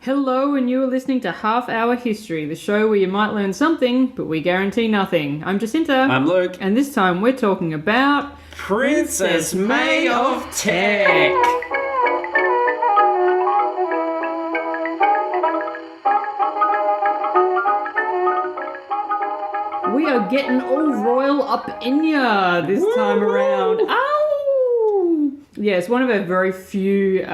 Hello, and you are listening to Half Hour History, the show where you might learn something, but we guarantee nothing. I'm Jacinta. I'm Luke. And this time we're talking about... Princess May of Teck. We are getting all royal up in ya this time around. Ow! Yes, one of our very few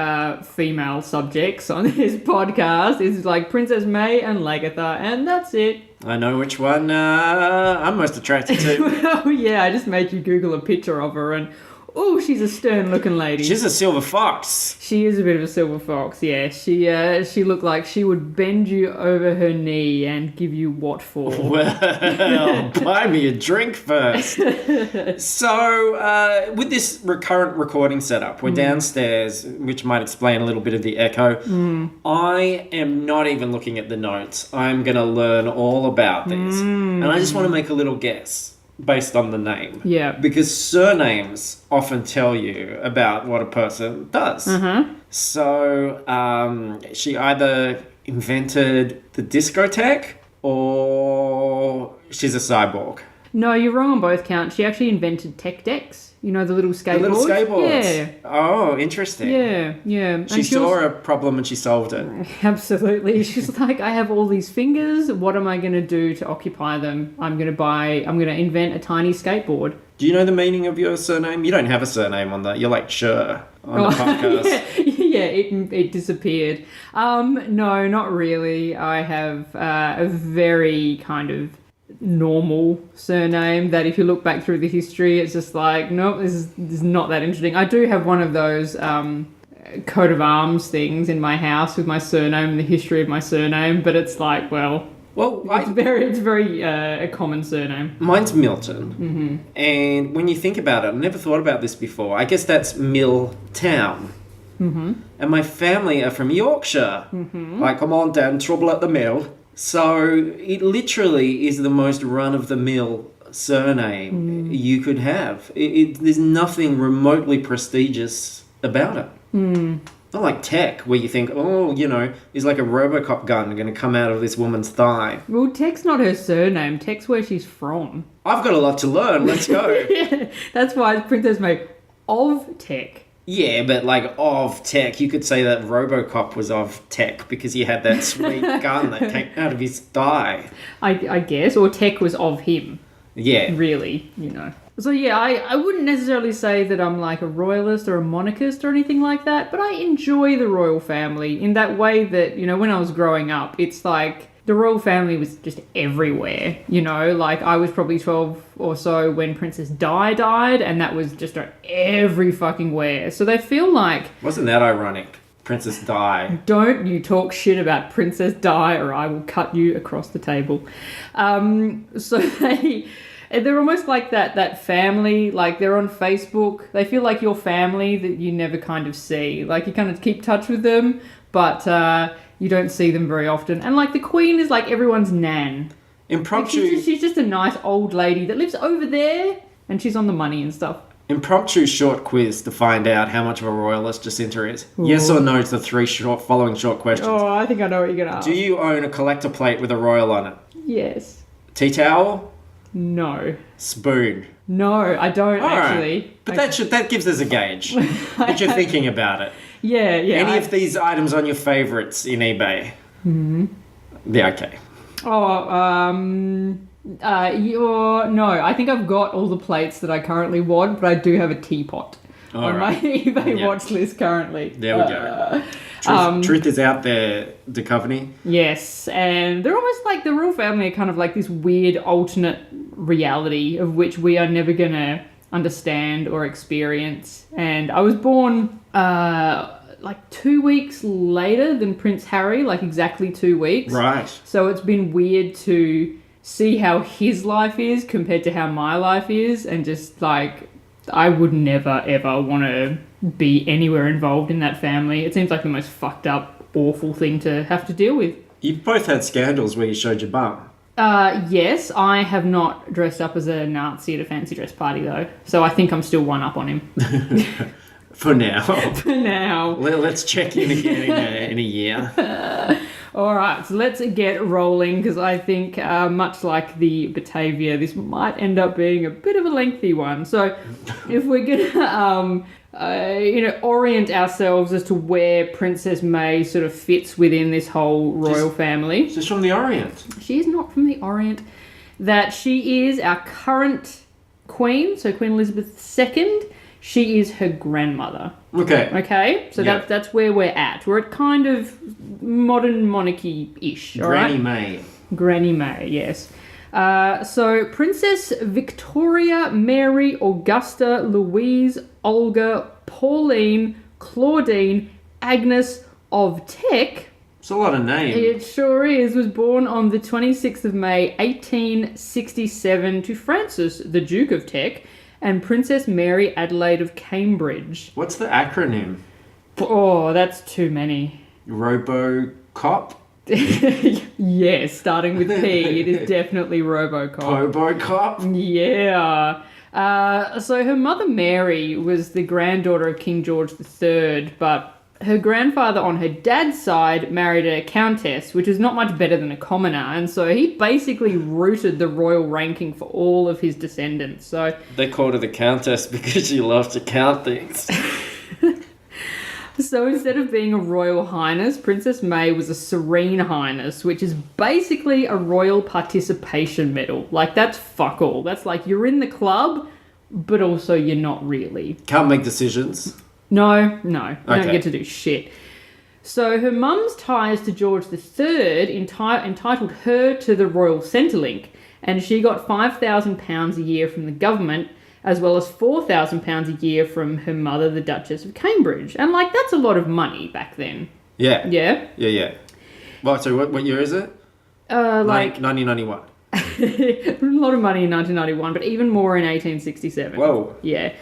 female subjects on this podcast is like Princess May and Lagatha, and that's it. I know which one I'm most attracted to. Oh yeah, I just made you Google a picture of her and... Oh, she's a stern-looking lady. She's a silver fox. She is a bit of a silver fox, yeah. She looked like she would bend you over her knee and give you what for. Well, buy me a drink first. So, with this recurrent recording setup, we're downstairs, which might explain a little bit of the echo. I am not even looking at the notes. I'm going to learn all about this. And I just want to make a little guess. Based on the name. Yeah. Because surnames often tell you about what a person does. So she either invented the discotheque or she's a cyborg. No, you're wrong on both counts. She actually invented tech decks. You know, the little skateboards? The little skateboards? Yeah. Oh, interesting. Yeah. And She saw a problem and she solved it. Absolutely. She's like, I have all these fingers. What am I going to do to occupy them? I'm going to invent a tiny skateboard. Do you know the meaning of your surname? You don't have a surname on that. You're like, sure, on the podcast. Yeah, it disappeared. No, not really. I have a very kind of normal surname that if you look back through the history, it's just like, nope, this is not that interesting. I do have one of those coat of arms things in my house with my surname and the history of my surname, but it's like, it's very a common surname. Mine's Milton. And when you think about it, I've never thought about this before. I guess that's Mill Town. And my family are from Yorkshire. Like, come on, Dad, trouble at the mill. So it literally is the most run-of-the-mill surname you could have. There's nothing remotely prestigious about it. Not like Teck, where you think, is like a Robocop gun going to come out of this woman's thigh. Well, Teck's not her surname. Teck's where she's from. I've got a lot to learn. Let's go. Yeah, that's why it's Princess May of Teck. Yeah, but like of Teck, you could say that Robocop was of Teck because he had that sweet gun that came out of his thigh. I guess, or Teck was of him. Yeah. Really, So yeah, I wouldn't necessarily say that I'm like a royalist or a monarchist or anything like that, but I enjoy the royal family in that way that, when I was growing up, it's like the royal family was just everywhere, like I was probably 12 or so when Princess Di died, and that was just every fucking where. So they feel like... Wasn't that ironic? Princess Di. Don't you talk shit about Princess Di or I will cut you across the table. So they're almost like that family, like they're on Facebook. They feel like your family that you never kind of see. Like you kind of keep touch with them, but... you don't see them very often. And, like, the Queen is, like, everyone's nan. Impromptu... Like, she's just a nice old lady that lives over there, and she's on the money and stuff. Impromptu short quiz to find out how much of a royalist Jacinta is. Ooh. Yes or no to the three following short questions. Oh, I think I know what you're going to ask. Do you own a collector plate with a royal on it? Yes. Tea towel? No. Spoon? No, I don't, actually. Right. But that gives us a gauge that you're thinking about it. Yeah. Any of these items on your favourites in eBay? Yeah, okay. No, I think I've got all the plates that I currently want, but I do have a teapot on my eBay watch list currently. There we go. Truth is out there, Duchovny. Yes, and they're almost like the royal family are kind of like this weird alternate reality of which we are never going to understand or experience. And I was born like 2 weeks later than Prince Harry, like exactly 2 weeks. Right. So it's been weird to see how his life is compared to how my life is, and just like I would never ever want to be anywhere involved in that family. It seems like the most fucked up, awful thing to have to deal with. You both had scandals where you showed your bum. Yes, I have not dressed up as a Nazi at a fancy dress party though, so I think I'm still one up on him. For now. For now. Let's check in again in a year. All right, so let's get rolling because I think, much like the Batavia, this might end up being a bit of a lengthy one. So, if we're gonna, orient ourselves as to where Princess May sort of fits within this whole royal family. She's from the Orient. She is not from the Orient. That she is our current queen, so Queen Elizabeth II. She is her grandmother. Okay? So that's where we're at. We're at kind of modern monarchy-ish, all right? Granny May, yes. So Princess Victoria Mary Augusta Louise Olga Pauline Claudine Agnes of Teck. It's a lot of names. It sure is. Was born on the 26th of May, 1867 to Francis, the Duke of Teck, and Princess Mary Adelaide of Cambridge. What's the acronym? Oh, that's too many. RoboCop? Yes, starting with P, it is definitely RoboCop. RoboCop? Yeah. So her mother Mary was the granddaughter of King George III, but her grandfather on her dad's side married a countess, which is not much better than a commoner, and so he basically rooted the royal ranking for all of his descendants. So they called her the countess because she loved to count things. So instead of being a royal highness, Princess May was a serene highness, which is basically a royal participation medal. Like, that's fuck all. That's like, you're in the club, but also you're not really. Can't make decisions. No, you don't get to do shit. So her mum's ties to George III entitled her to the Royal Centrelink, and she got £5,000 a year from the government, as well as £4,000 a year from her mother, the Duchess of Cambridge. And, like, that's a lot of money back then. Yeah. Yeah? Yeah. Well, so what year is it? 1991. A lot of money in 1991, but even more in 1867. Whoa. Yeah.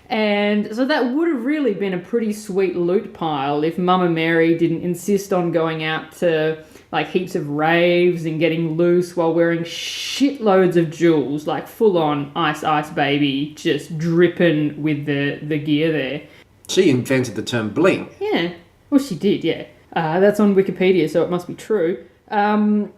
And so that would have really been a pretty sweet loot pile if Mama Mary didn't insist on going out to, like, heaps of raves and getting loose while wearing shitloads of jewels, like full-on ice baby, just dripping with the gear there. She invented the term bling. Yeah. Well, she did, yeah. That's on Wikipedia, so it must be true. And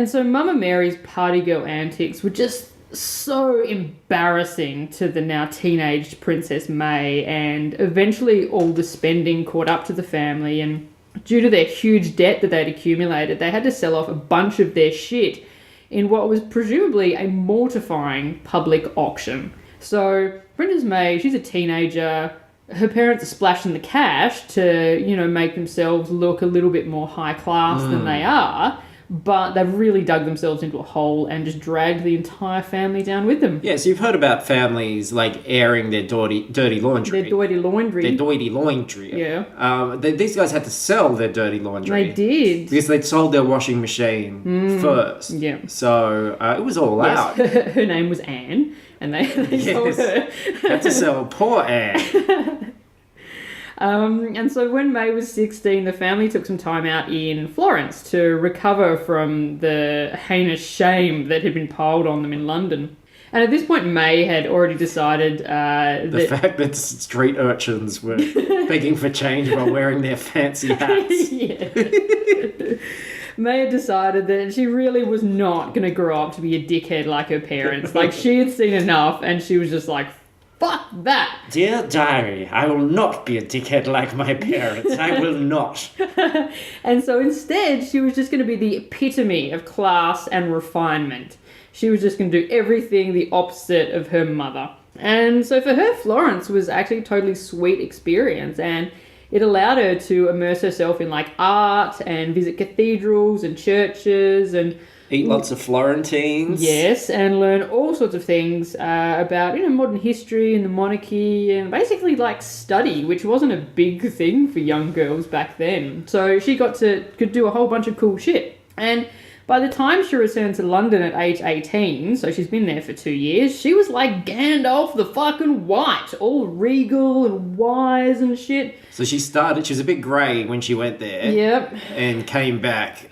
so Mama Mary's party girl antics were just so embarrassing to the now teenaged Princess May, and eventually all the spending caught up to the family, and due to their huge debt that they'd accumulated, they had to sell off a bunch of their shit in what was presumably a mortifying public auction. So Princess May, she's a teenager. Her parents are splashing the cash to, make themselves look a little bit more high class than they are. But they've really dug themselves into a hole and just dragged the entire family down with them. Yes, you've heard about families, like, airing their dirty laundry. Their dirty laundry. Yeah. These guys had to sell their dirty laundry. They did. Because they'd sold their washing machine first. Yeah. So it was all out. Her name was Anne, and they sold her. Had to sell poor Anne. And so when May was 16, the family took some time out in Florence to recover from the heinous shame that had been piled on them in London. And at this point, May had already decided the fact that street urchins were begging for change while wearing their fancy hats. Yeah. May had decided that she really was not going to grow up to be a dickhead like her parents. Like, she had seen enough, and she was just like, fuck that. Dear diary, I will not be a dickhead like my parents. I will not. And so instead, she was just going to be the epitome of class and refinement. She was just going to do everything the opposite of her mother. And so for her, Florence was actually a totally sweet experience, and it allowed her to immerse herself in, like, art and visit cathedrals and churches and eat lots of Florentines. Yes, and learn all sorts of things about, modern history and the monarchy, and basically, like, study, which wasn't a big thing for young girls back then. So she could do a whole bunch of cool shit. And by the time she returned to London at age 18, so she's been there for 2 years, she was like Gandalf the fucking White, all regal and wise and shit. So she was a bit grey when she went there. Yep. And came back.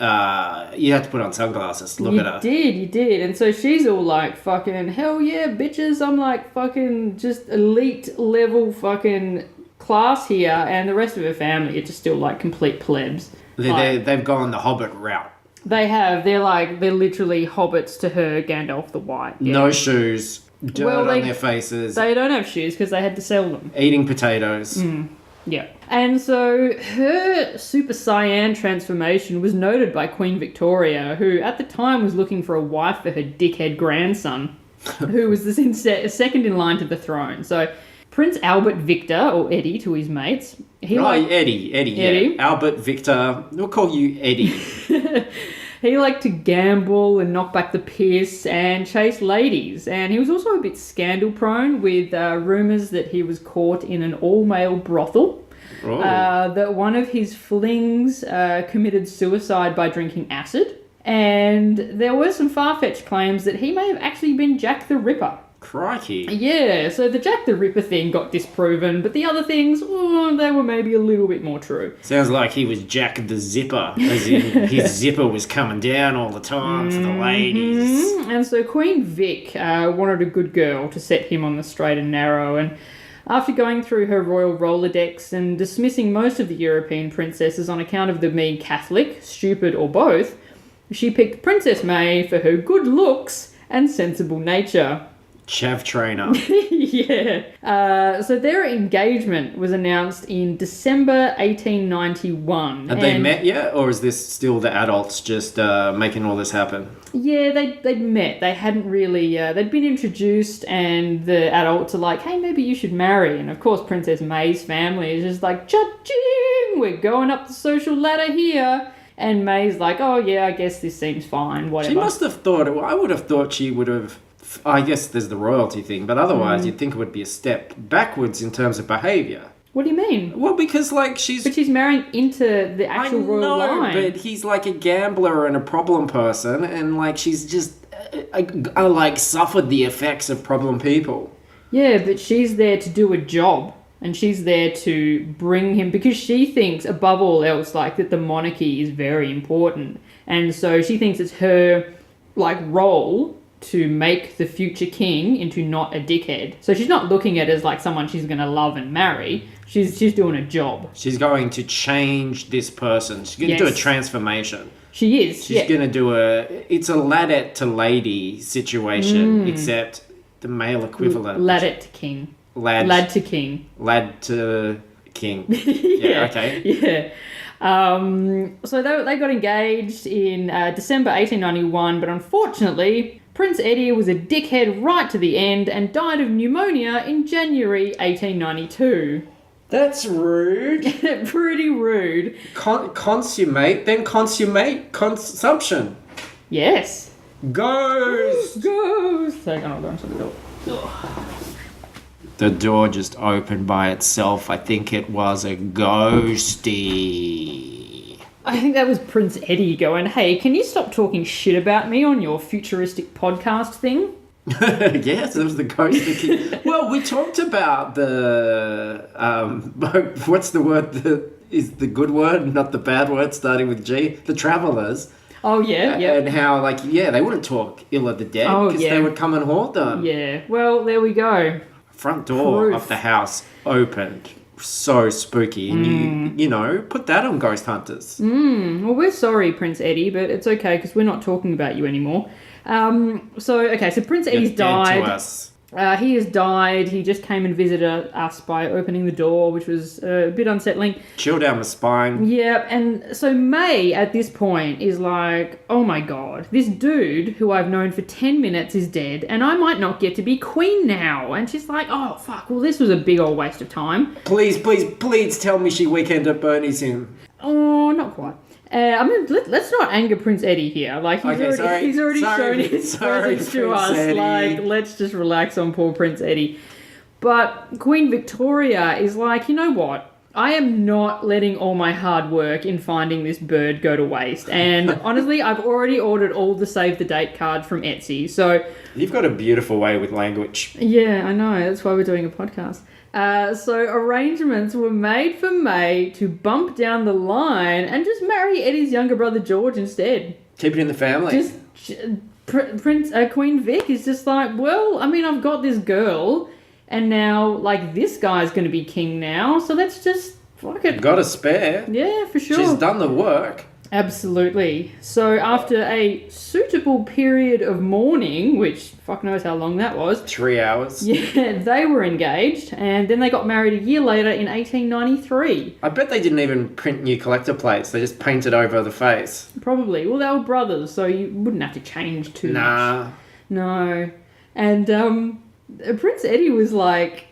You had to put on sunglasses to look at her. You did. And so she's all like, fucking, hell yeah, bitches. I'm like fucking just elite level fucking class here, and the rest of her family are just still like complete plebs. They've gone the Hobbit route. They have. They're literally hobbits to her Gandalf the White. Yeah. No shoes, dirt on their faces, They don't have shoes because they had to sell them. eating potatoes. Yeah. And so her Super Saiyan transformation was noted by Queen Victoria, who at the time was looking for a wife for her dickhead grandson, who was second in line to the throne. So Prince Albert Victor, or Eddie to his mates. Eddie. Yeah. Albert Victor. We'll call you Eddie. He liked to gamble and knock back the piss and chase ladies. And he was also a bit scandal prone, with rumours that he was caught in an all-male brothel. That one of his flings committed suicide by drinking acid. And there were some far-fetched claims that he may have actually been Jack the Ripper. Crikey. Yeah, so the Jack the Ripper thing got disproven, but the other things, they were maybe a little bit more true. Sounds like he was Jack the Zipper, as in his zipper was coming down all the time for the ladies. And so Queen Vic wanted a good girl to set him on the straight and narrow, and after going through her royal Rolodex and dismissing most of the European princesses on account of them being Catholic, stupid, or both, she picked Princess May for her good looks and sensible nature. Chav trainer. Yeah. So their engagement was announced in December 1891. Have they met yet? Or is this still the adults just making all this happen? Yeah, they'd met. They hadn't really... they'd been introduced, and the adults are like, hey, maybe you should marry. And of course, Princess May's family is just like, cha-ching! We're going up the social ladder here. And May's like, oh, yeah, I guess this seems fine, whatever. She must have thought... I would have thought she would have... I guess there's the royalty thing, but otherwise you'd think it would be a step backwards in terms of behaviour. What do you mean? Well, because, like, But she's marrying into the actual royal line. but he's, like, a gambler and a problem person, and, like, she's just, suffered the effects of problem people. Yeah, but she's there to do a job, and she's there to bring him, because she thinks, above all else, like, that the monarchy is very important. And so she thinks it's her, like, role to make the future king into not a dickhead. So she's not looking at it as like someone she's going to love and marry. She's doing a job. She's going to change this person. She's going to do a transformation. She is. She's going to do it's a ladette to lady situation, except the male equivalent. Ladette to king. Lad to king. Lad to king. Yeah, okay. Yeah. So they got engaged in December 1891, but unfortunately, Prince Eddie was a dickhead right to the end and died of pneumonia in January 1892. That's rude. Pretty rude. Consummate consumption. Yes. Ghost. Hang on, I'll go into the door. The door just opened by itself. I think it was a ghosty. I think that was Prince Eddie going, hey, can you stop talking shit about me on your futuristic podcast thing? Yes, it was the ghost. Well, we talked about the... what's the word is the good word, not the bad word, starting with G? The travellers. Oh, yeah, yeah. And how, they wouldn't talk ill of the dead because they would come and haunt them. Yeah, well, there we go. Front door of the house opened. So spooky. And you put that on Ghost Hunters. Well, we're sorry, Prince Eddie, but it's okay because we're not talking about you anymore. So Prince Eddie's died. Dead to us. He has died. He just came and visited us by opening the door, which was a bit unsettling. Chill down my spine. Yeah, and so May at this point is like, oh my god, this dude who I've known for 10 minutes is dead, and I might not get to be queen now. And she's like, oh fuck, well this was a big old waste of time. Please tell me she weekend at Bernie's him. Oh, not quite. Let's not anger Prince Eddie here. Like, he's already shown his presence to us. Eddie. Like, let's just relax on poor Prince Eddie. But Queen Victoria is like, you know what? I am not letting all my hard work in finding this bird go to waste. And honestly, I've already ordered all the save the date cards from Etsy. So you've got a beautiful way with language. Yeah, I know. That's why we're doing a podcast. So arrangements were made for May to bump down the line and just marry Eddie's younger brother George instead. Keep it in the family. Queen Vic is just like, well, I mean, I've got this girl. And now, like, this guy's going to be king now, so let's just fuck it. Got a spare. Yeah, for sure. She's done the work. Absolutely. So after a suitable period of mourning, which fuck knows how long that was. 3 hours. Yeah, they were engaged, and then they got married a year later in 1893. I bet they didn't even print new collector plates. They just painted over the face. Probably. Well, they were brothers, so you wouldn't have to change too much. Nah. No. And Prince Eddie was, like,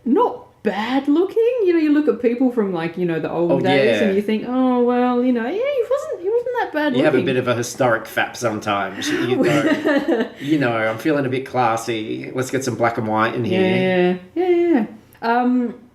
not bad looking. You know, you look at people from, like, you know, the old days, and you think, oh, well, you know, yeah, he wasn't that bad looking. You have a bit of a historic fap sometimes. You go, you know, I'm feeling a bit classy. Let's get some black and white in here. Yeah.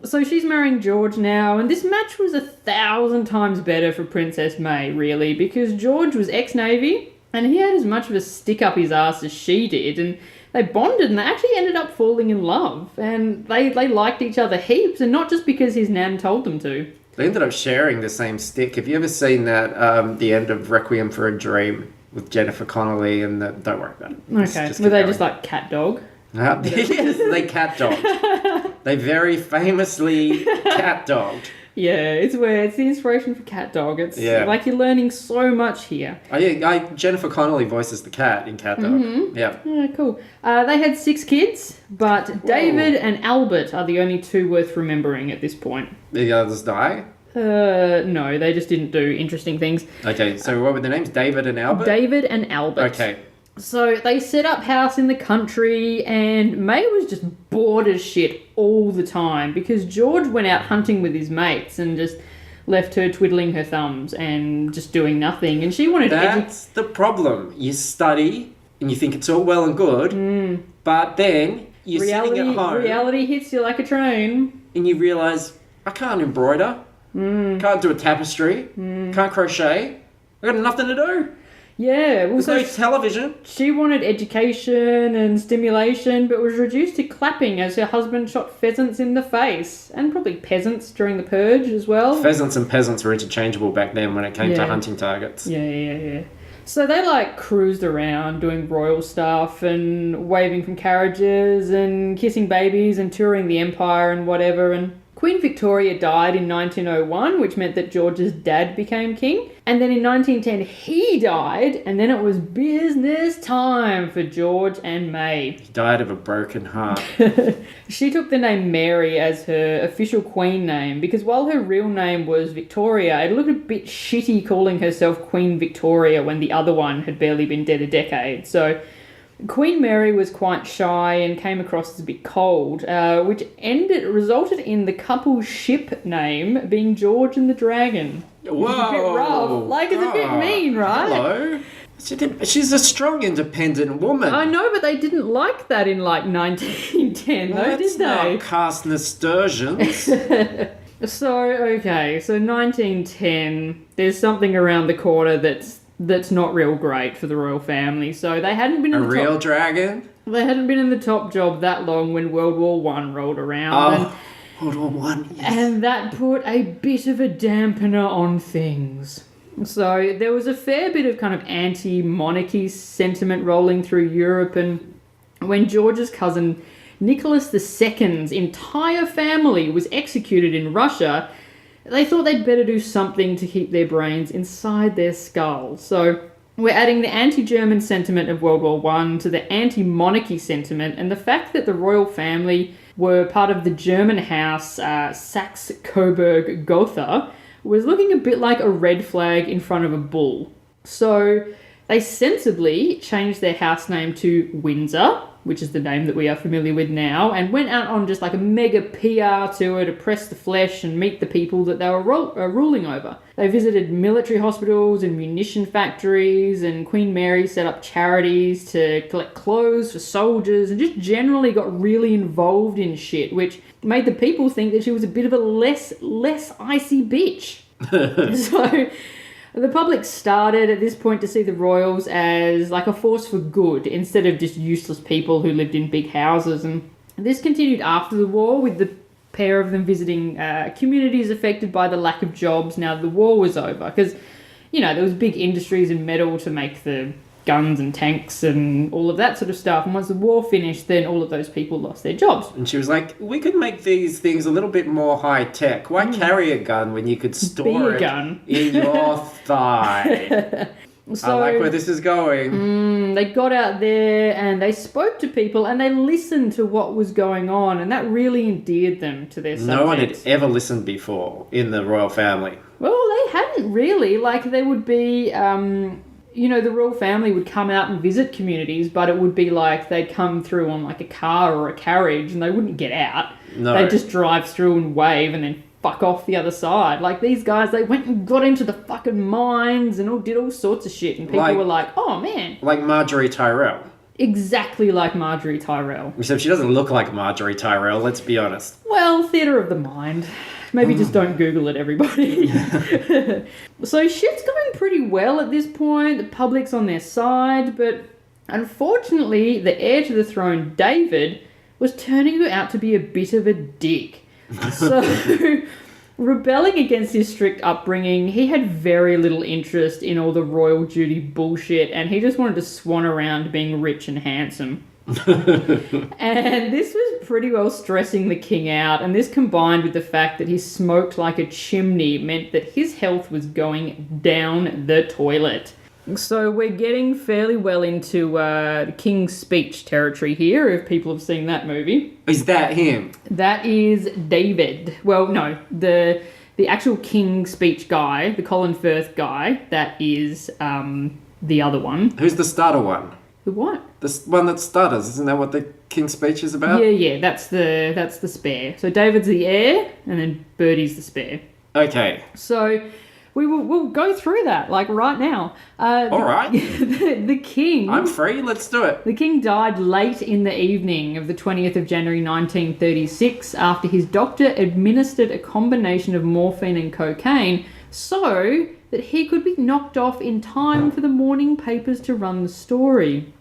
So she's marrying George now, and this match was 1,000 times better for Princess May, really, because George was ex-Navy, and he had as much of a stick up his ass as she did, and they bonded, and they actually ended up falling in love, and they liked each other heaps, and not just because his nan told them to. They ended up sharing the same stick. Have you ever seen that, the end of Requiem for a Dream with Jennifer Connelly and the... Don't worry about it. Okay. Were they just like cat dog? Yes, they cat dogged. They very famously cat dogged. Yeah, it's weird. It's the inspiration for Cat Dog. It's like you're learning so much here. Oh, yeah, Jennifer Connelly voices the cat in Cat Dog. Mm-hmm. Yeah. Yeah, cool. They had 6 kids, but David and Albert are the only 2 worth remembering at this point. The others die? No, they just didn't do interesting things. Okay, so what were the names? David and Albert? David and Albert. Okay. So they set up house in the country, and May was just bored as shit all the time because George went out hunting with his mates and just left her twiddling her thumbs and just doing nothing. And she wanted That's the problem. You study and you think it's all well and good, but then you're sitting at home. Reality hits you like a train. And you realise, I can't embroider, can't do a tapestry, can't crochet, I've got nothing to do. Yeah, well, There's no television. She wanted education and stimulation, but was reduced to clapping as her husband shot pheasants in the face. And probably peasants during the purge as well. Pheasants and peasants were interchangeable back then when it came to hunting targets. Yeah. So they, like, cruised around doing royal stuff and waving from carriages and kissing babies and touring the empire and whatever. And Queen Victoria died in 1901, which meant that George's dad became king. And then in 1910, he died, and then it was business time for George and May. He died of a broken heart. She took the name Mary as her official queen name, because while her real name was Victoria, it looked a bit shitty calling herself Queen Victoria when the other one had barely been dead a decade. So Queen Mary was quite shy and came across as a bit cold, which resulted in the couple's ship name being George and the Dragon. Whoa! It's a bit rough. Like, it's a bit mean, right? Hello. She's a strong, independent woman. I know, but they didn't like that in, like, 1910, though, did they? Not cast nasturtiums. So 1910, there's something around the corner that's not real great for the royal family. So they hadn't been in the real top, dragon? They hadn't been in the top job that long when World War I rolled around. World War One. Yes. And that put a bit of a dampener on things. So there was a fair bit of kind of anti-monarchy sentiment rolling through Europe, and when George's cousin Nicholas II's entire family was executed in Russia, they thought they'd better do something to keep their brains inside their skulls. So we're adding the anti-German sentiment of World War I to the anti-monarchy sentiment, and the fact that the royal family were part of the German house Saxe-Coburg-Gotha was looking a bit like a red flag in front of a bull. So they sensibly changed their house name to Windsor, which is the name that we are familiar with now, and went out on just like a mega PR tour to press the flesh and meet the people that they were ruling over. They visited military hospitals and munition factories, and Queen Mary set up charities to collect clothes for soldiers, and just generally got really involved in shit, which made the people think that she was a bit of a less icy bitch. So the public started at this point to see the royals as like a force for good instead of just useless people who lived in big houses. And this continued after the war, with the pair of them visiting communities affected by the lack of jobs now the war was over. Because, you know, there was big industries and metal to make the guns and tanks and all of that sort of stuff. And once the war finished, then all of those people lost their jobs. And she was like, we could make these things a little bit more high-tech. Why carry a gun when you could store it in your thigh? So, I like where this is going. They got out there and they spoke to people and they listened to what was going on, and that really endeared them to their subjects. No one had ever listened before in the royal family. Well, they hadn't really. Like, they would be, the royal family would come out and visit communities, but it would be like they'd come through on like a car or a carriage and they wouldn't get out. No. They'd just drive through and wave and then fuck off the other side. Like, these guys, they went and got into the fucking mines and did all sorts of shit, and people were like, oh man. Like Marjorie Tyrell. Exactly like Marjorie Tyrell. Except she doesn't look like Marjorie Tyrell, let's be honest. Well, theatre of the mind. Maybe just don't Google it, everybody. So shit's going pretty well at this point. The public's on their side, but unfortunately, the heir to the throne, David, was turning out to be a bit of a dick. So, rebelling against his strict upbringing, he had very little interest in all the royal duty bullshit, and he just wanted to swan around being rich and handsome. And this was pretty well stressing the king out, and this combined with the fact that he smoked like a chimney meant that his health was going down the toilet. So we're getting fairly well into the King's Speech territory here, if people have seen that movie. Is that him? That is David. Well, no, the actual King's Speech guy, the Colin Firth guy, that is the other one. Who's the stutter one? The what? The one that stutters. Isn't that what the King's Speech is about? Yeah, that's the spare. So David's the heir, and then Bertie's the spare. Okay. So we'll go through that, like, right now. All right. The king... I'm free, let's do it. The king died late in the evening of the 20th of January 1936 after his doctor administered a combination of morphine and cocaine so that he could be knocked off in time for the morning papers to run the story.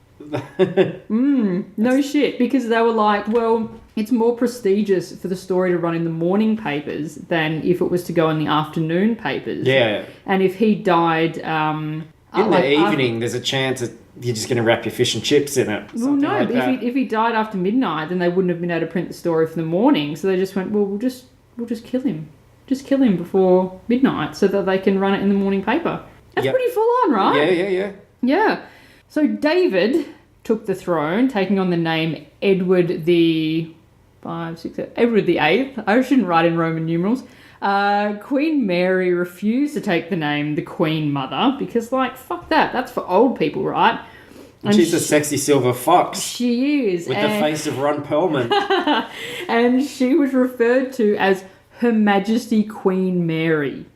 No shit, because they were like, well, it's more prestigious for the story to run in the morning papers than if it was to go in the afternoon papers. Yeah. And if he died... in the evening, there's a chance that you're just going to wrap your fish and chips in it. Well, no, like but if he died after midnight, then they wouldn't have been able to print the story for the morning. So they just went, well, we'll just kill him. Just kill him before midnight so that they can run it in the morning paper. That's pretty full on, right? Yeah. Yeah. So David took the throne, taking on the name Edward the VIII. I shouldn't write in Roman numerals. Queen Mary refused to take the name the Queen Mother because, like, fuck that. That's for old people, right? And she's a sexy silver fox. She is. With the face of Ron Perlman. And she was referred to as Her Majesty Queen Mary.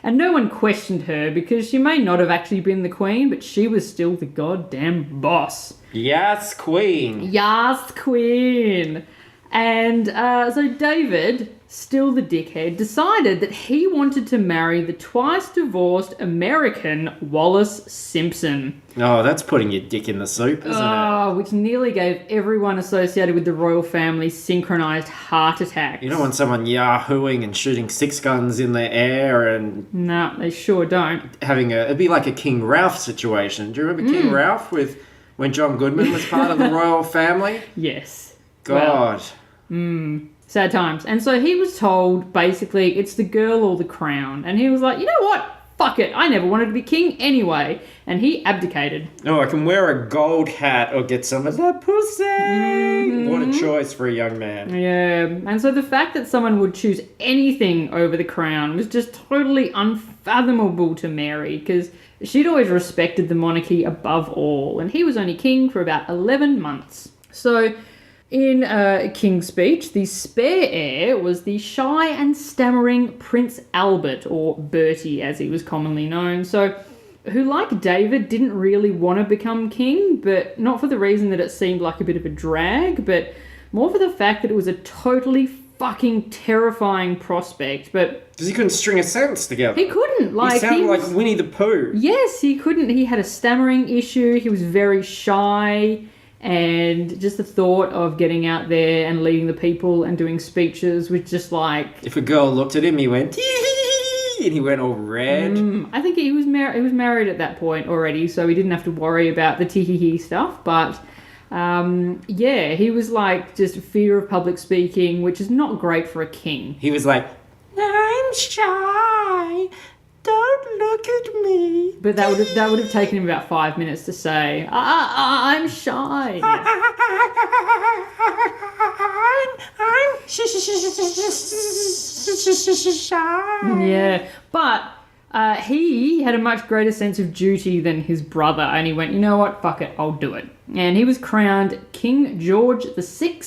And no one questioned her because she may not have actually been the queen, but she was still the goddamn boss. Yes, queen. Yes, queen. And so David, still the dickhead, decided that he wanted to marry the twice-divorced American Wallace Simpson. Oh, that's putting your dick in the soup, isn't it? Which nearly gave everyone associated with the royal family synchronised heart attacks. You don't want someone yahooing and shooting six guns in the air and... No, they sure don't. It'd be like a King Ralph situation. Do you remember King Ralph when John Goodman was part of the royal family? Yes. God. Sad times. And so he was told, basically, it's the girl or the crown. And he was like, you know what? Fuck it. I never wanted to be king anyway. And he abdicated. Oh, I can wear a gold hat or get some of that pussy. What a choice for a young man. Yeah. And so the fact that someone would choose anything over the crown was just totally unfathomable to Mary, because she'd always respected the monarchy above all. And he was only king for about 11 months. So... in King's Speech, the spare heir was the shy and stammering Prince Albert, or Bertie as he was commonly known, who, like David, didn't really want to become king, but not for the reason that it seemed like a bit of a drag, but more for the fact that it was a totally fucking terrifying prospect. But because he couldn't string a sentence together. He couldn't. He sounded like Winnie the Pooh. Yes, he couldn't. He had a stammering issue. He was very shy. And just the thought of getting out there and leading the people and doing speeches was just like... If a girl looked at him, he went... and he went all red. I think he was married at that point already, so he didn't have to worry about the tee stuff. But he was like just fear of public speaking, which is not great for a king. He was like, I'm shy. Don't look at me. But that would have taken him about 5 minutes to say, I'm shy. I'm shy. Yeah, but he had a much greater sense of duty than his brother, and he went, you know what, fuck it, I'll do it. And he was crowned King George VI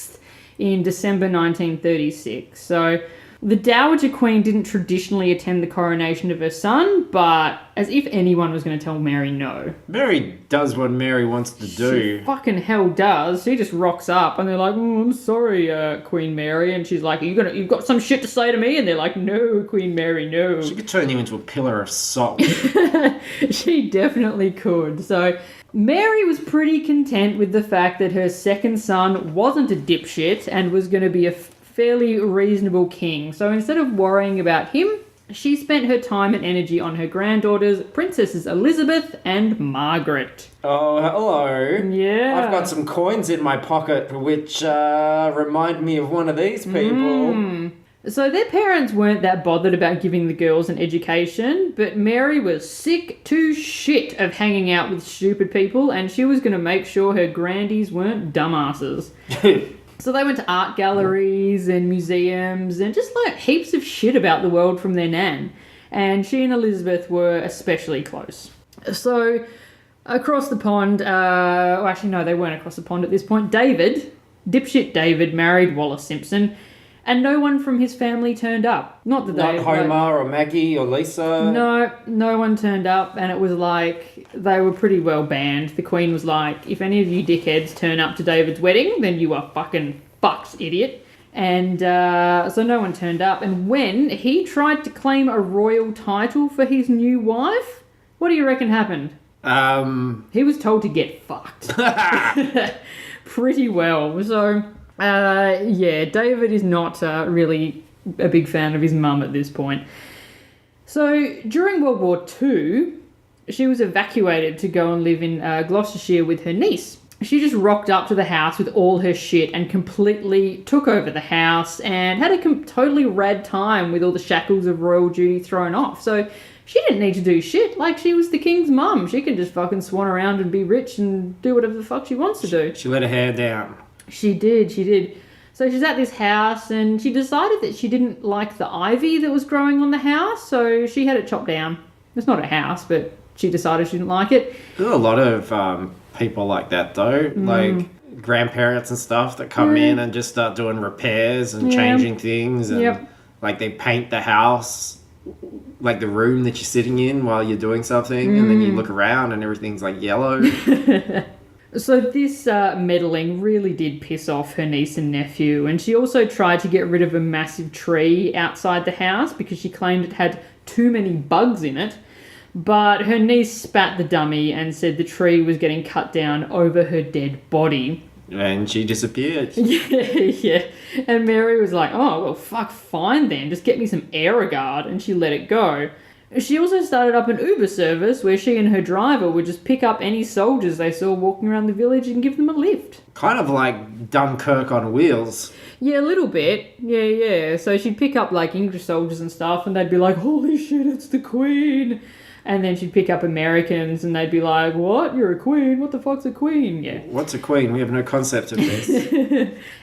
in December 1936. So the Dowager Queen didn't traditionally attend the coronation of her son, but as if anyone was going to tell Mary no. Mary does what Mary wants to do. She fucking hell does. She just rocks up and they're like, I'm sorry, Queen Mary. And she's like, you've got some shit to say to me? And they're like, no, Queen Mary, no. She could turn you into a pillar of salt. She definitely could. So Mary was pretty content with the fact that her second son wasn't a dipshit and was going to be a fairly reasonable king. So instead of worrying about him, she spent her time and energy on her granddaughters, Princesses Elizabeth and Margaret. Oh, hello. Yeah. I've got some coins in my pocket which remind me of one of these people. So their parents weren't that bothered about giving the girls an education, but Mary was sick to shit of hanging out with stupid people, and she was going to make sure her grandies weren't dumbasses. So they went to art galleries and museums and just learnt heaps of shit about the world from their nan. And she and Elizabeth were especially close. So across the pond, actually no, they weren't across the pond at this point. Dipshit David married Wallace Simpson, and no one from his family turned up. Not Homer or Maggie or Lisa? No one turned up, and it was like they were pretty well banned. The Queen was like, if any of you dickheads turn up to David's wedding, then you are fucking fucked, idiot. And so no one turned up, and when he tried to claim a royal title for his new wife, what do you reckon happened? He was told to get fucked. Pretty well. So David is not really a big fan of his mum at this point. So during World War II, she was evacuated to go and live in Gloucestershire with her niece. She just rocked up to the house with all her shit and completely took over the house and had a totally rad time with all the shackles of royal duty thrown off. So she didn't need to do shit. Like, she was the king's mum. She can just fucking swan around and be rich and do whatever the fuck she wants to do. She let her hair down. She did. So she's at this house and she decided that she didn't like the ivy that was growing on the house, so she had it chopped down. It's not a house, but she decided she didn't like it. There's a lot of people like that, though. Like grandparents and stuff that come in and just start doing repairs and changing things. And like they paint the house, like the room that you're sitting in while you're doing something. And then you look around and everything's like yellow. So this meddling really did piss off her niece and nephew, and she also tried to get rid of a massive tree outside the house because she claimed it had too many bugs in it. But her niece spat the dummy and said the tree was getting cut down over her dead body. And she disappeared. Yeah. And Mary was like, oh, well, fuck, fine then. Just get me some Aerogard. And she let it go. She also started up an Uber service where she and her driver would just pick up any soldiers they saw walking around the village and give them a lift. Kind of like Dunkirk on wheels. Yeah, a little bit. Yeah. So she'd pick up like English soldiers and stuff and they'd be like, holy shit, it's the Queen. And then she'd pick up Americans and they'd be like, what? You're a queen? What the fuck's a queen? Yeah. What's a queen? We have no concept of this.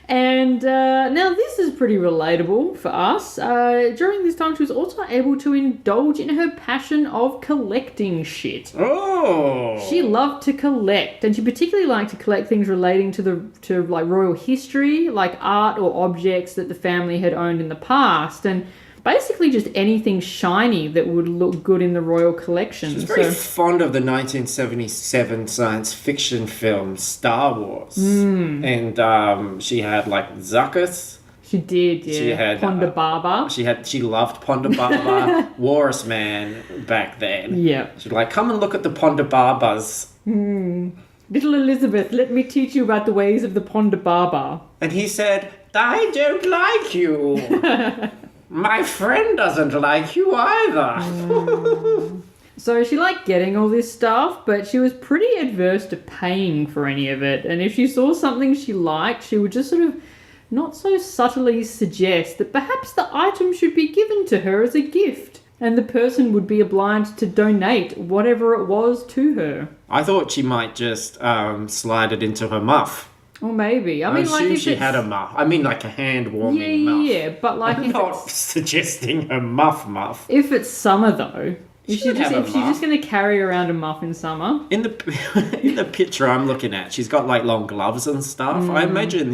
And now this is pretty relatable for us. During this time, she was also able to indulge in her passion of collecting shit. Oh! She loved to collect, and she particularly liked to collect things relating to like royal history, like art or objects that the family had owned in the past, and basically just anything shiny that would look good in the royal collection. She's very fond of the 1977 science fiction film Star Wars. And she had like Zuckuss. She did, yeah. She had Ponda Baba. She loved Ponda Baba. Walrus Man back then. Yeah. She'd like, come and look at the Ponda Babas. Little Elizabeth, let me teach you about the ways of the Ponda Baba. And he said, I don't like you. My friend doesn't like you either. So she liked getting all this stuff, but she was pretty adverse to paying for any of it. And if she saw something she liked, she would just sort of not so subtly suggest that perhaps the item should be given to her as a gift, and the person would be obliged to donate whatever it was to her. I thought she might just slide it into her muff. Or maybe. I mean, like assume if she it's... had a muff. I mean, like a hand-warming muff. Yeah, but like I'm if not it's... suggesting a muff. If it's summer, though... If Should have a she's muff. just going to carry around a muff in summer... In the picture I'm looking at, she's got like long gloves and stuff. I imagine,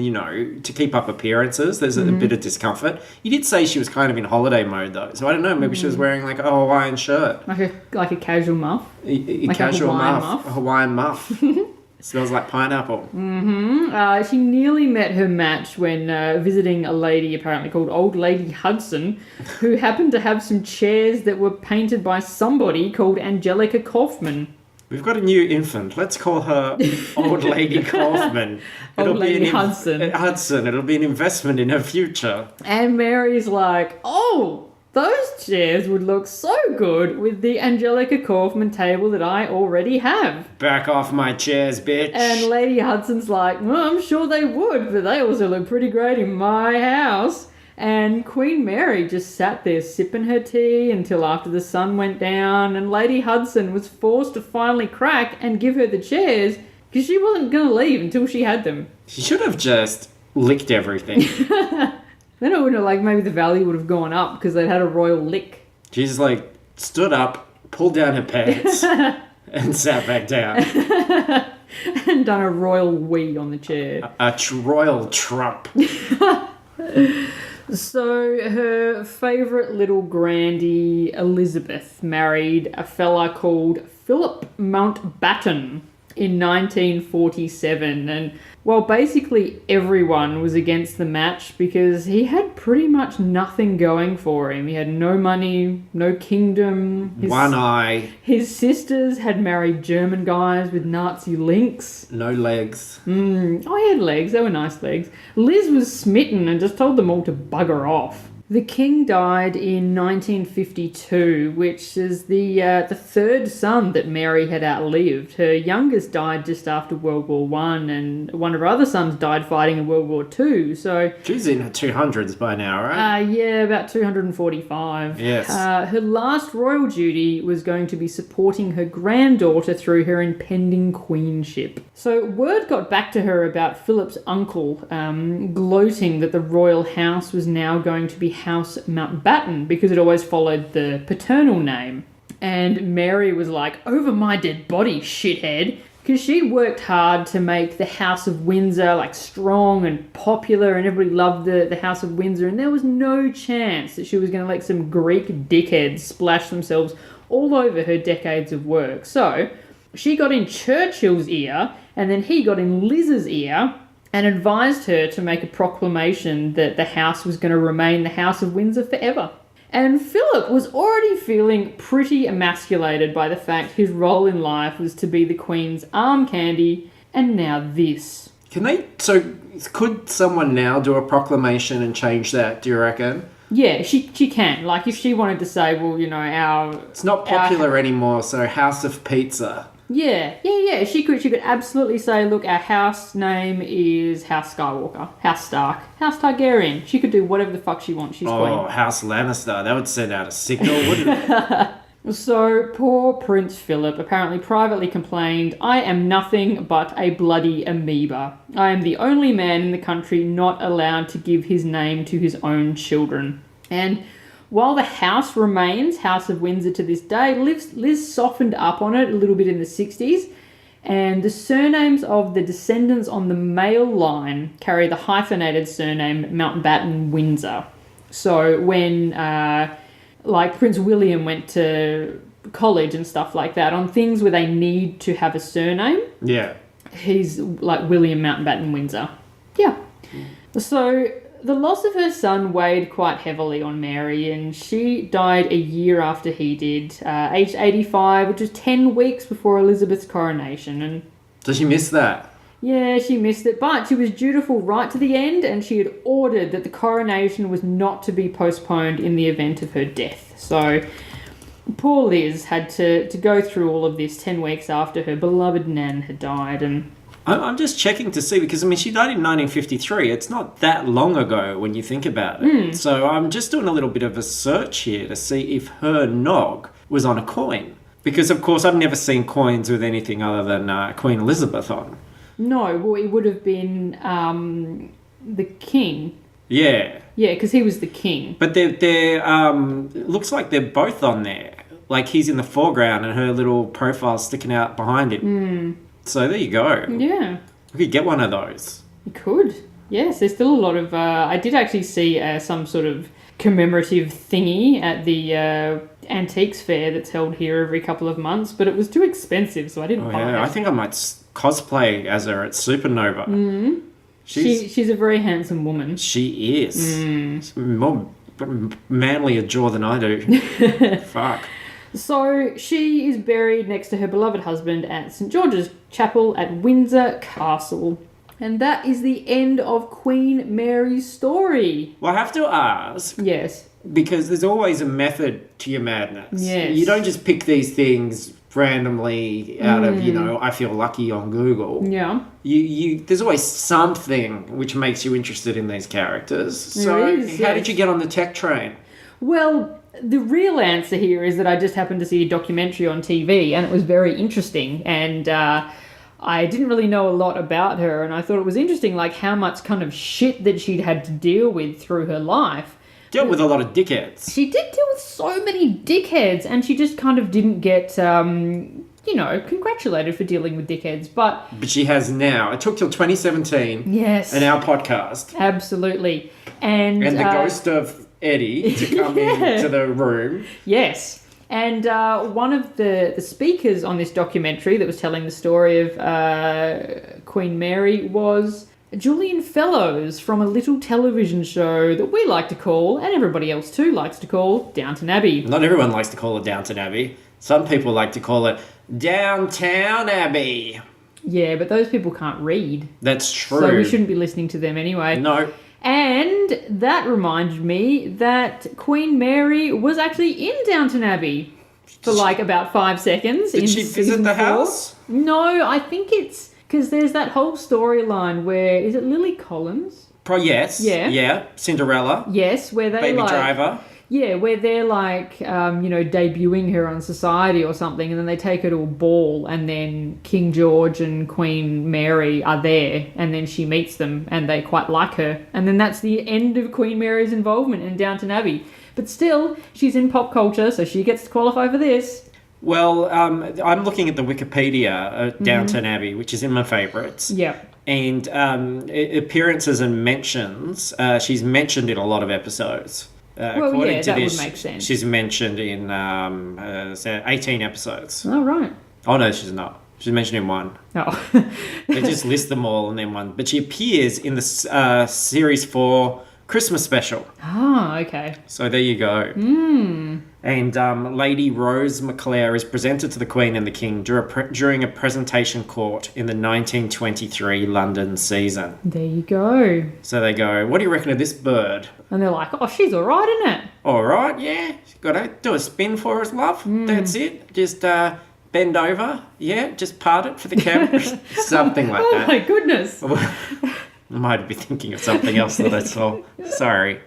to keep up appearances, there's a bit of discomfort. You did say she was kind of in holiday mode though, so I don't know. Maybe she was wearing like a Hawaiian shirt, Like a casual muff. a Like casual a Hawaiian muff, a Hawaiian muff. Smells like pineapple. She nearly met her match when visiting a lady apparently called Old Lady Hudson, who happened to have some chairs that were painted by somebody called Angelica Kaufman. We've got a new infant. Let's call her Old Lady Kaufman. Old Lady Hudson. Hudson. It'll be an investment in her future. And Mary's like, oh, those chairs would look so good with the Angelica Kaufman table that I already have. Back off my chairs, bitch. And Lady Hudson's like, well, I'm sure they would, but they also look pretty great in my house. And Queen Mary just sat there sipping her tea until after the sun went down, and Lady Hudson was forced to finally crack and give her the chairs because she wasn't going to leave until she had them. She should have just licked everything. Then it would have, maybe the value would have gone up because they'd had a royal lick. She's stood up, pulled down her pants, and sat back down. And done a royal wee on the chair. A royal trump. So her favourite little grandie, Elizabeth, married a fella called Philip Mountbatten in 1947. And well, basically everyone was against the match because he had pretty much nothing going for him. He had no money, no kingdom. One eye. His sisters had married German guys with Nazi links. No legs. Oh, he had legs. They were nice legs. Liz was smitten and just told them all to bugger off. The king died in 1952, which is the third son that Mary had outlived. Her youngest died just after World War I, and one of her other sons died fighting in World War II. So she's in her 200s by now, right? Yeah, about 245. Yes. Her last royal duty was going to be supporting her granddaughter through her impending queenship. So word got back to her about Philip's uncle, gloating that the royal house was now going to be House Mountbatten because it always followed the paternal name. And Mary was like, over my dead body, shithead, because she worked hard to make the House of Windsor strong and popular, and everybody loved the House of Windsor, and there was no chance that she was going to let some Greek dickheads splash themselves all over her decades of work. So she got in Churchill's ear, and then he got in Liz's ear, and advised her to make a proclamation that the house was going to remain the House of Windsor forever. And Philip was already feeling pretty emasculated by the fact his role in life was to be the Queen's arm candy, and now this. Could someone now do a proclamation and change that, do you reckon? Yeah, she can. If she wanted to say, well, It's not popular anymore, so House of Pizza. Yeah. She could absolutely say, look, our house name is House Skywalker, House Stark, House Targaryen. She could do whatever the fuck she wants. She's queen. Oh, House Lannister. That would send out a signal, wouldn't it? So, poor Prince Philip apparently privately complained, I am nothing but a bloody amoeba. I am the only man in the country not allowed to give his name to his own children. And while the house remains House of Windsor to this day, Liz softened up on it a little bit in the 60s, and the surnames of the descendants on the male line carry the hyphenated surname Mountbatten-Windsor. So when, Prince William went to college and stuff like that, on things where they need to have a surname, yeah, he's like William Mountbatten-Windsor. Yeah. So the loss of her son weighed quite heavily on Mary, and she died a year after he did, aged 85, which was 10 weeks before Elizabeth's coronation. And does she miss that? Yeah, she missed it, but she was dutiful right to the end, and she had ordered that the coronation was not to be postponed in the event of her death. So poor Liz had to go through all of this 10 weeks after her beloved Nan had died. And I'm just checking to see, because, I mean, she died in 1953. It's not that long ago when you think about it. So I'm just doing a little bit of a search here to see if her nog was on a coin. Because, of course, I've never seen coins with anything other than Queen Elizabeth on. no, well, it would have been the king. Yeah. Yeah, because he was the king. But they're it looks like they're both on there. Like, he's in the foreground and her little profile's sticking out behind him. So there you go. Yeah. We could get one of those. You could. Yes, there's still a lot of... I did actually see some sort of commemorative thingy at the antiques fair that's held here every couple of months, but it was too expensive, so I didn't buy it. I think I might cosplay as her at Supernova. She's a very handsome woman. She is. She's more manly a jaw than I do. Fuck. So she is buried next to her beloved husband at St George's Chapel at Windsor Castle. And that is the end of Queen Mary's story. Well, I have to ask, Yes. because there's always a method to your madness. Yes. You don't just pick these things randomly out of, I feel lucky on Google. Yeah. There's always something which makes you interested in these characters. So There is, how yes. did you get on the tech train? Well, the real answer here is that I just happened to see a documentary on TV and it was very interesting, and I didn't really know a lot about her, and I thought it was interesting, like, how much kind of shit that she'd had to deal with through her life. Dealt with a lot of dickheads. She did deal with so many dickheads, and she just kind of didn't get, congratulated for dealing with dickheads, but She has now. It took till 2017 yes, and our podcast. absolutely. And And the ghost of Eddie to come into the room. Yes. And one of the speakers on this documentary that was telling the story of Queen Mary was Julian Fellows from a little television show that we like to call, and everybody else too likes to call, Downton Abbey. Not everyone likes to call it Downton Abbey. Some people like to call it Downtown Abbey. Yeah, but those people can't read. That's true. So we shouldn't be listening to them anyway. No. And that reminded me that Queen Mary was actually in Downton Abbey for like about 5 seconds. Did she visit the house? No, I think it's because there's that whole storyline where, is it Lily Collins? Yes. Yeah. Yeah. Cinderella. Yes, where they Baby like... Driver. Yeah, where they're like, debuting her on Society or something, and then they take her to a ball, and then King George and Queen Mary are there, and then she meets them, and they quite like her. And then that's the end of Queen Mary's involvement in Downton Abbey. But still, she's in pop culture, so she gets to qualify for this. Well, I'm looking at the Wikipedia Downton Abbey, which is in my favourites. Yeah. And appearances and mentions, she's mentioned in a lot of episodes. According to that this, would make sense. She's mentioned in 18 episodes. Oh, right. Oh, no, she's not. She's mentioned in one. Oh. They just list them all and then one. But she appears in the Series 4 Christmas special. Ah, okay. So there you go. And Lady Rose McClare is presented to the Queen and the King during a presentation court in the 1923 London season. There you go. So they go, what do you reckon of this bird? And they're like, oh, she's all right, isn't it? All right, yeah. Got to do a spin for us, love. That's it. Just bend over. Yeah, just part it for the camera. Something like Oh, that. my goodness. I might be thinking of something else that I saw. Sorry.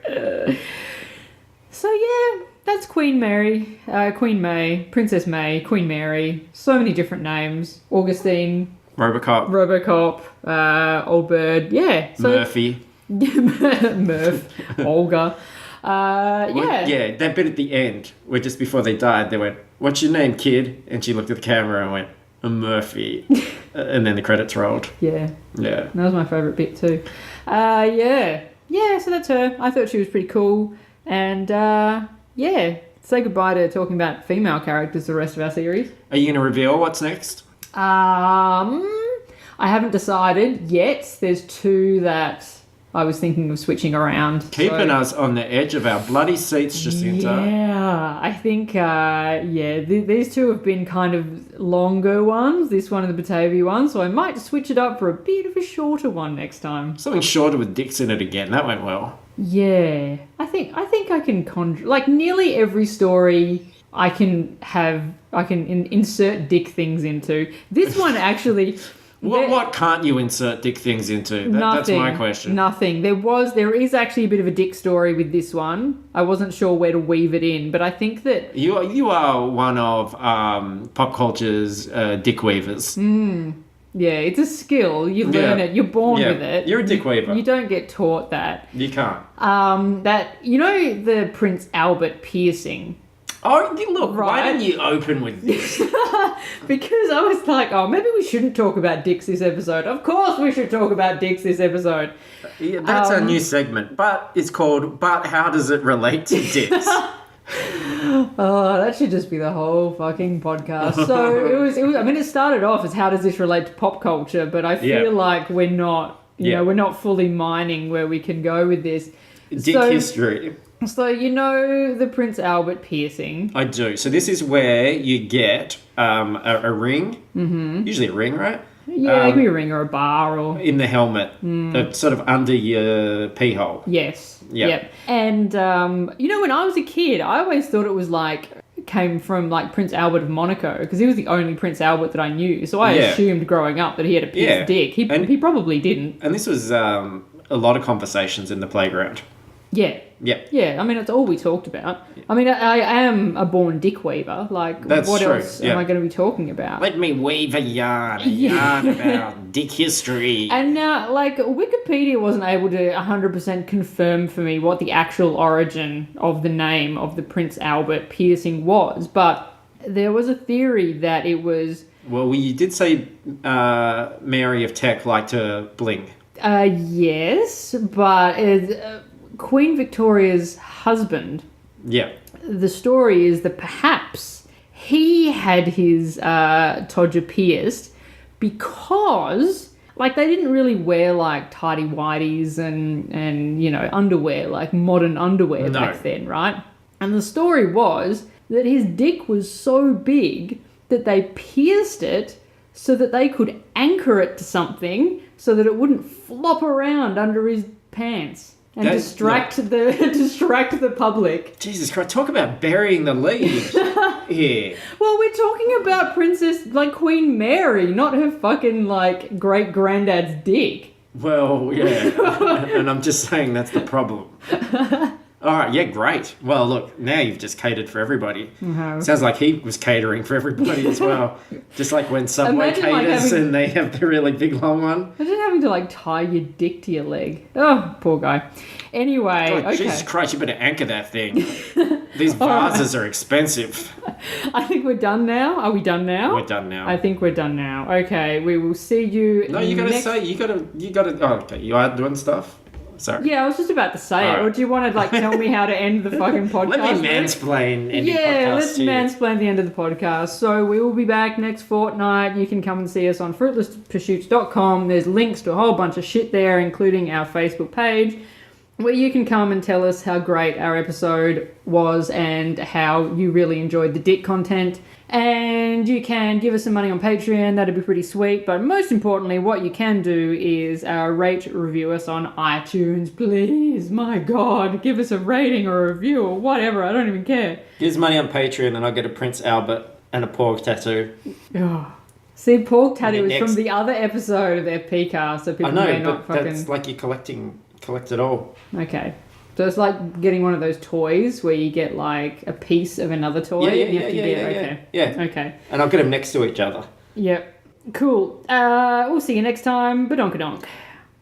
So, yeah, that's Queen Mary, Queen May, Princess May, Queen Mary. So many different names. Augustine, Robocop, Old Bird. Yeah. So Murphy. Murph, Olga. Yeah. Yeah, that bit at the end, where just before they died, they went, what's your name, kid? And she looked at the camera and went, Murphy. And then the credits rolled. Yeah. Yeah. That was my favourite bit too. Yeah. Yeah, so that's her. I thought she was pretty cool. And, yeah, say goodbye to talking about female characters the rest of our series. Are you going to reveal what's next? I haven't decided yet. There's two that I was thinking of switching around. Keeping us on the edge of our bloody seats, Jacinta. Yeah, I think, these two have been kind of longer ones, this one and the Batavia one, so I might switch it up for a bit of a shorter one next time. Something shorter with dicks in it again. That went well. Yeah, I think I can conjure, like, nearly every story I can insert dick things into. This one actually... What can't you insert dick things into? That's my question. Nothing. There is actually a bit of a dick story with this one. I wasn't sure where to weave it in, but I think that... You are one of pop culture's dick weavers. Yeah, it's a skill. You learn it. You're born with it. You're a dick weaver. You don't get taught that. You can't. The Prince Albert piercing... Oh, look, right. Why didn't you open with this? Because I was like, maybe we shouldn't talk about dicks this episode. Of course we should talk about dicks this episode. Yeah, that's our new segment, but it's called But How Does It Relate to Dicks? Oh, that should just be the whole fucking podcast. So it started off as how does this relate to pop culture, but I feel like we're not, we're not fully mining where we can go with this. Dick history. So the Prince Albert piercing. I do. So this is where you get a ring, usually a ring, right? Yeah, it could be a ring or a bar or... In the helmet, sort of under your pee hole. Yes. Yep. And, when I was a kid, I always thought it was came from Prince Albert of Monaco, because he was the only Prince Albert that I knew. So I assumed growing up that he had a pierced dick. He probably didn't. And this was a lot of conversations in the playground. Yeah. Yeah. Yeah, I mean, that's all we talked about. I mean, I am a born dick weaver. That's what true. else am I going to be talking about? Let me weave a yarn about dick history. And now, Wikipedia wasn't able to 100% confirm for me what the actual origin of the name of the Prince Albert piercing was, but there was a theory that it was... Well, you did say Mary of Teck liked to bling. Yes, but... Queen Victoria's husband. Yeah. The story is that perhaps he had his todger pierced because they didn't really wear tidy whities and underwear, modern underwear back then, right? And the story was that his dick was so big that they pierced it so that they could anchor it to something so that it wouldn't flop around under his pants. And distract the public. Jesus Christ, talk about burying the lead here. Well, we're talking about Princess, Queen Mary, not her fucking, great-granddad's dick. Well, yeah. And I'm just saying that's the problem. All right, yeah, great. Well, look, now you've just catered for everybody. Uh-huh. Sounds like he was catering for everybody as well. Just like when Subway caters and they have the really big long one. Imagine having to, tie your dick to your leg. Oh, poor guy. Anyway, okay. Jesus Christ, you better anchor that thing. These vases are expensive. I think we're done now. Are we done now? We're done now. I think we're done now. Okay, we will see you No, you gotta, oh, okay, you are doing stuff? Sorry. Yeah, I was just about to say it. Or do you want to tell me how to end the fucking podcast? Let me mansplain ending podcast. Yeah, let's mansplain the end of the podcast. So we will be back next fortnight. You can come and see us on fruitlesspursuits.com. There's links to a whole bunch of shit there, including our Facebook page, where you can come and tell us how great our episode was and how you really enjoyed the dick content. And you can give us some money on Patreon. That'd be pretty sweet. But most importantly, what you can do is rate, review us on iTunes. Please, my God, give us a rating or a review or whatever. I don't even care. Give us money on Patreon and I'll get a Prince Albert and a pork tattoo. Oh. See, pork tattoo is from the other episode of FPcast, so people may not fucking... that's like you collect it all. Okay. So it's like getting one of those toys where you get a piece of another toy. Yeah. Okay. And I'll get them next to each other. Yep. Cool. We'll see you next time. Badonkadonk.